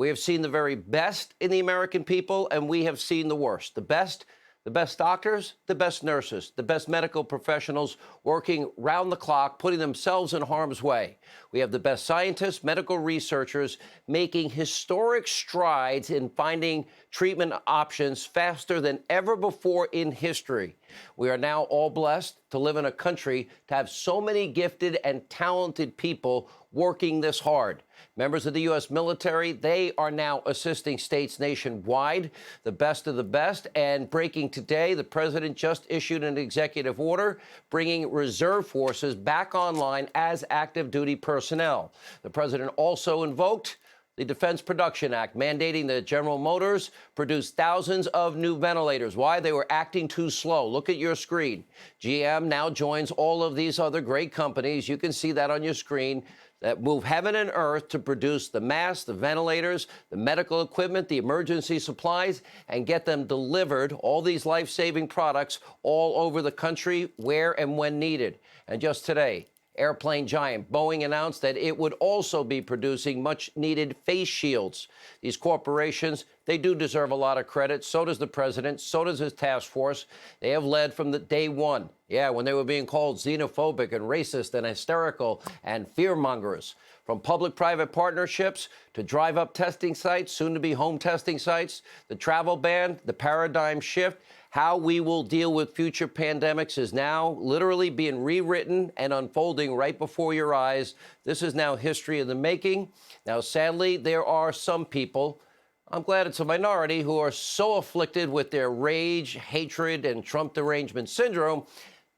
We have seen the very best in the American people, and we have seen the worst. The best doctors, the best nurses, the best medical professionals working round the clock, putting themselves in harm's way. We have the best scientists, medical researchers making historic strides in finding treatment options faster than ever before in history. We are now all blessed to live in a country to have so many gifted and talented people working this hard. Members of the U.S. military, they are now assisting states nationwide, the best of the best. And breaking today, the president just issued an executive order bringing reserve forces back online as active duty personnel. The president also invoked the Defense Production Act, mandating that General Motors produce thousands of new ventilators. Why? They were acting too slow. Look at your screen. GM now joins all of these other great companies. You can see that on your screen, that move heaven and earth to produce the masks, the ventilators, the medical equipment, the emergency supplies, and get them delivered, all these life-saving products, all over the country, where and when needed. And just today, airplane giant Boeing announced that it would also be producing much-needed face shields. These corporations, they do deserve a lot of credit. So does the president. So does his task force. They have led from the day one. Yeah, when they were being called xenophobic and racist and hysterical and fear-mongers. From public-private partnerships to drive-up testing sites, soon-to-be home testing sites, the travel ban, the paradigm shift. How we will deal with future pandemics is now literally being rewritten and unfolding right before your eyes. This is now history in the making. Now, sadly, there are some people, I'm glad it's a minority, who are so afflicted with their rage, hatred, and Trump derangement syndrome,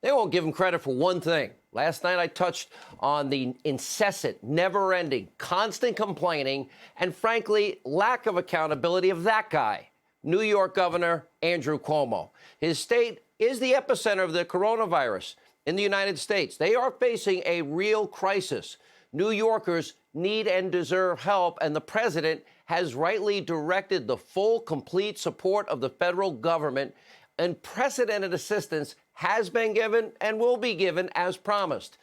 they won't give him credit for one thing. Last night, I touched on the incessant, never-ending, constant complaining, and frankly, lack of accountability of that guy, New York Governor Andrew Cuomo. His state is the epicenter of the coronavirus in the United States. They are facing a real crisis. New Yorkers need and deserve help, and the president has rightly directed the full, complete support of the federal government. Unprecedented assistance has been given and will be given as promised.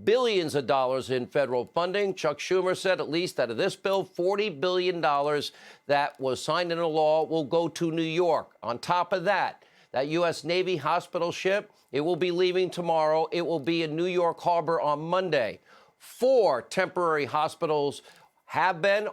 Billions of dollars in federal funding. Chuck Schumer said at least out of this bill, $40 billion that was signed into law will go to New York. On top of that, that U.S. Navy hospital ship, it will be leaving tomorrow. It will be in New York Harbor on Monday. 4 temporary hospitals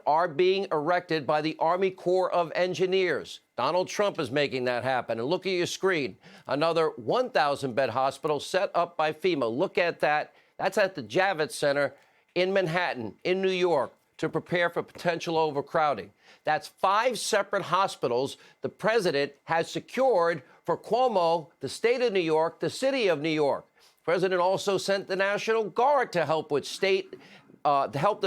are being erected by the Army Corps of Engineers. Donald Trump is making that happen. And look at your screen. Another 1,000-bed hospital set up by FEMA. Look at that. That's at the Javits Center in Manhattan, in New York, to prepare for potential overcrowding. That's 5 separate hospitals the president has secured for Cuomo, the state of New York, the city of New York. The president also sent the National Guard to help with the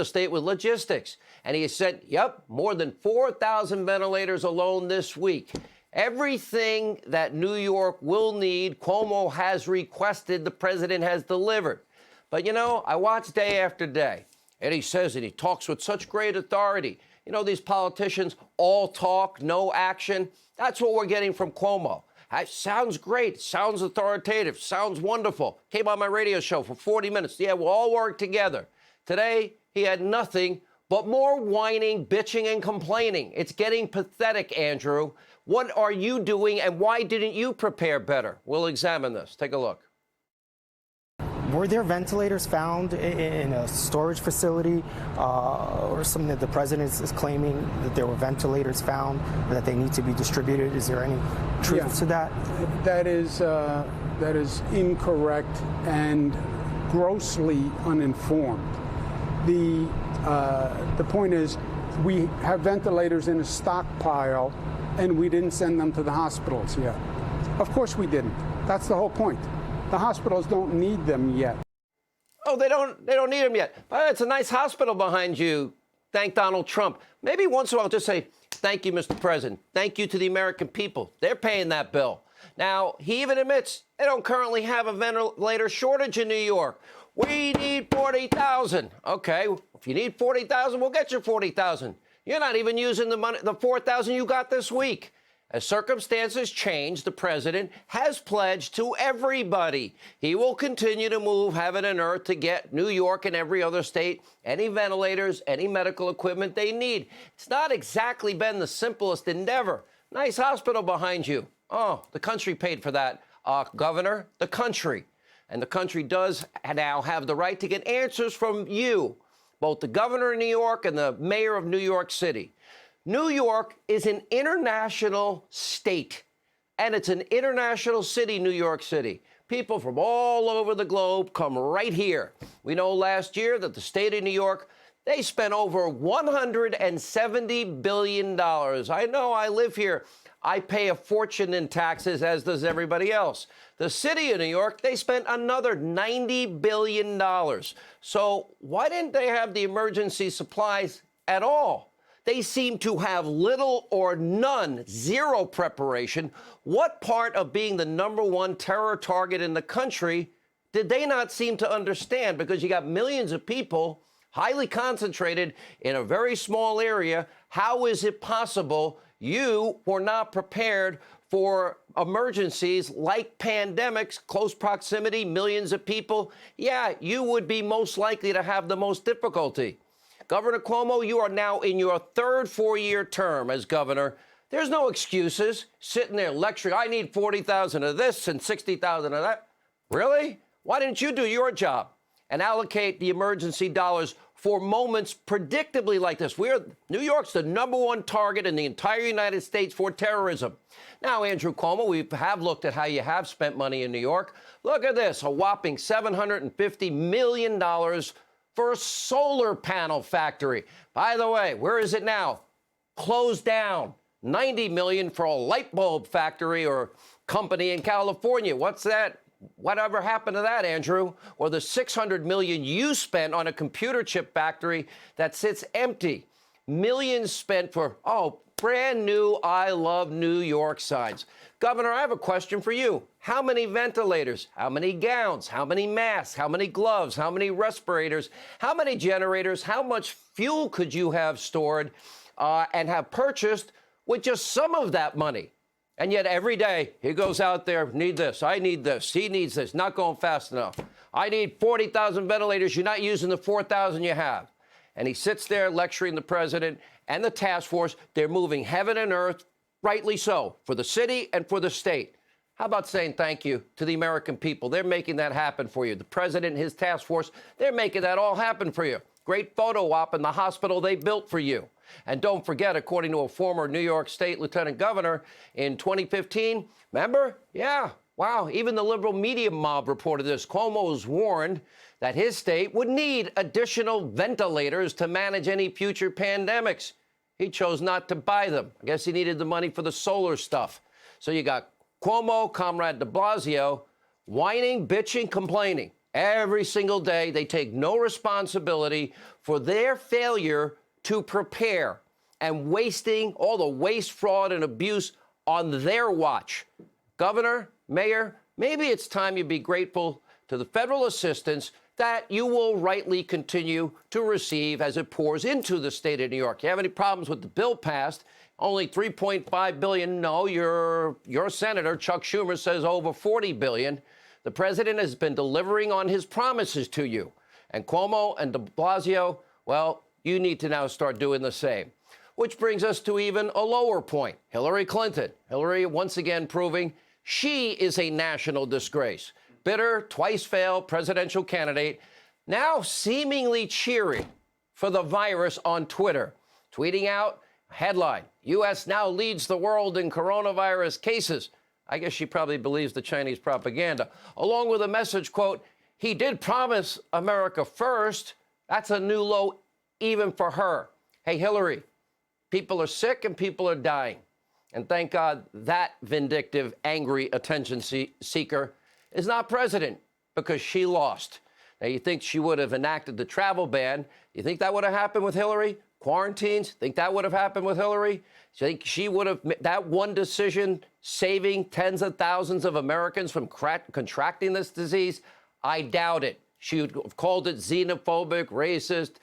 state with logistics. And he said, more than 4,000 ventilators alone this week. Everything that New York will need, Cuomo has requested, the president has delivered. But, you know, I watch day after day, and he says, and he talks with such great authority. You know, these politicians, all talk, no action. That's what we're getting from Cuomo. It sounds great, sounds authoritative, sounds wonderful. Came on my radio show for 40 minutes. Yeah, we'll all work together. Today, he had nothing but more whining, bitching, and complaining. It's getting pathetic, Andrew. What are you doing, and why didn't you prepare better? We'll examine this. Take a look. Were there ventilators found in a storage facility or something that the president is claiming that there were ventilators found that they need to be distributed? Is there any truth to that? That is incorrect and grossly uninformed. The point is, we have ventilators in a stockpile, and we didn't send them to the hospitals yet. Of course we didn't. That's the whole point. The hospitals don't need them yet. Oh, they don't need them yet. But it's a nice hospital behind you. Thank Donald Trump. Maybe once in a while just say, thank you, Mr. President. Thank you to the American people. They're paying that bill. Now, he even admits they don't currently have a ventilator shortage in New York. We need 40,000. Okay, if you need 40,000, we'll get you 40,000. You're not even using the money, the 4,000 you got this week. As circumstances change, the president has pledged to everybody he will continue to move heaven and earth to get New York and every other state any ventilators, any medical equipment they need. It's not exactly been the simplest endeavor. Nice hospital behind you. Oh, the country paid for that, Governor, the country. And the country does now have the right to get answers from you, both the governor of New York and the mayor of New York City. New York is an international state, and it's an international city, New York City. People from all over the globe come right here. We know last year that the state of New York, they spent over $170 billion. I know, I live here. I pay a fortune in taxes, as does everybody else. The city of New York, they spent another $90 billion. So why didn't they have the emergency supplies at all? They seem to have little or none, zero preparation. What part of being the #1 terror target in the country did they not seem to understand? Because you got millions of people highly concentrated in a very small area. How is it possible you were not prepared for emergencies like pandemics, close proximity, millions of people? Yeah, you would be most likely to have the most difficulty. Governor Cuomo, you are now in your third 4-year term as governor. There's no excuses sitting there lecturing. I need 40,000 of this and 60,000 of that. Really? Why didn't you do your job and allocate the emergency dollars for moments predictably like this? New York's the #1 target in the entire United States for terrorism. Now, Andrew Cuomo, we have looked at how you have spent money in New York. Look at this, a whopping $750 million for a solar panel factory. By the way, where is it now? Closed down. $90 million for a light bulb factory or company in California. What's that? Whatever happened to that, Andrew? Or the $600 million you spent on a computer chip factory that sits empty. Millions spent for, brand new I love New York signs. Governor, I have a question for you. How many ventilators, how many gowns, how many masks, how many gloves, how many respirators, how many generators, how much fuel could you have stored and have purchased with just some of that money? And yet every day he goes out there, need this, I need this, he needs this, not going fast enough. I need 40,000 ventilators, you're not using the 4,000 you have. And he sits there lecturing the president and the task force. They're moving heaven and earth, rightly so, for the city and for the state. How about saying thank you to the American people? They're making that happen for you. The president and his task force, they're making that all happen for you. Great photo op in the hospital they built for you. And don't forget, according to a former New York State lieutenant governor in 2015, remember? Yeah, wow, even the liberal media mob reported this. Cuomo was warned that his state would need additional ventilators to manage any future pandemics. He chose not to buy them. I guess he needed the money for the solar stuff. So you got Cuomo, Comrade de Blasio, whining, bitching, complaining. Every single day, they take no responsibility for their failure to prepare and wasting all the waste, fraud, and abuse on their watch. Governor, mayor, maybe it's time you be grateful to the federal assistance that you will rightly continue to receive as it pours into the state of New York. You have any problems with the bill passed? Only $3.5 billion. No, your senator, Chuck Schumer, says over $40 billion. The president has been delivering on his promises to you. And Cuomo and de Blasio, well, you need to now start doing the same. Which brings us to even a lower point. Hillary Clinton. Hillary once again proving she is a national disgrace. Bitter, twice-failed presidential candidate, now seemingly cheering for the virus on Twitter. Tweeting out, headline, U.S. now leads the world in coronavirus cases. I guess she probably believes the Chinese propaganda. Along with a message, quote, he did promise America first. That's a new low even for her. Hey, Hillary, people are sick and people are dying. And thank God that vindictive, angry attention seeker is not president because she lost. Now, you think she would have enacted the travel ban. You think that would have happened with Hillary? Quarantines? Think that would have happened with Hillary? You think she would have, that one decision saving tens of thousands of Americans from contracting this disease? I doubt it. She would have called it xenophobic, racist,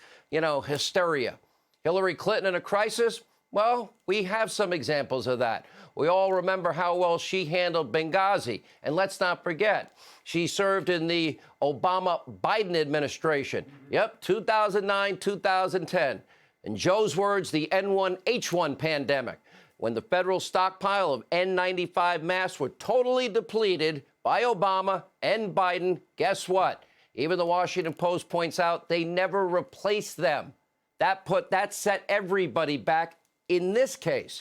hysteria. Hillary Clinton in a crisis? Well, we have some examples of that. We all remember how well she handled Benghazi. And let's not forget, she served in the Obama-Biden administration. Yep, 2009, 2010. In Joe's words, the N1H1 pandemic, when the federal stockpile of N95 masks were totally depleted by Obama and Biden. Guess what? Even the Washington Post points out they never replaced them. That set everybody back in this case.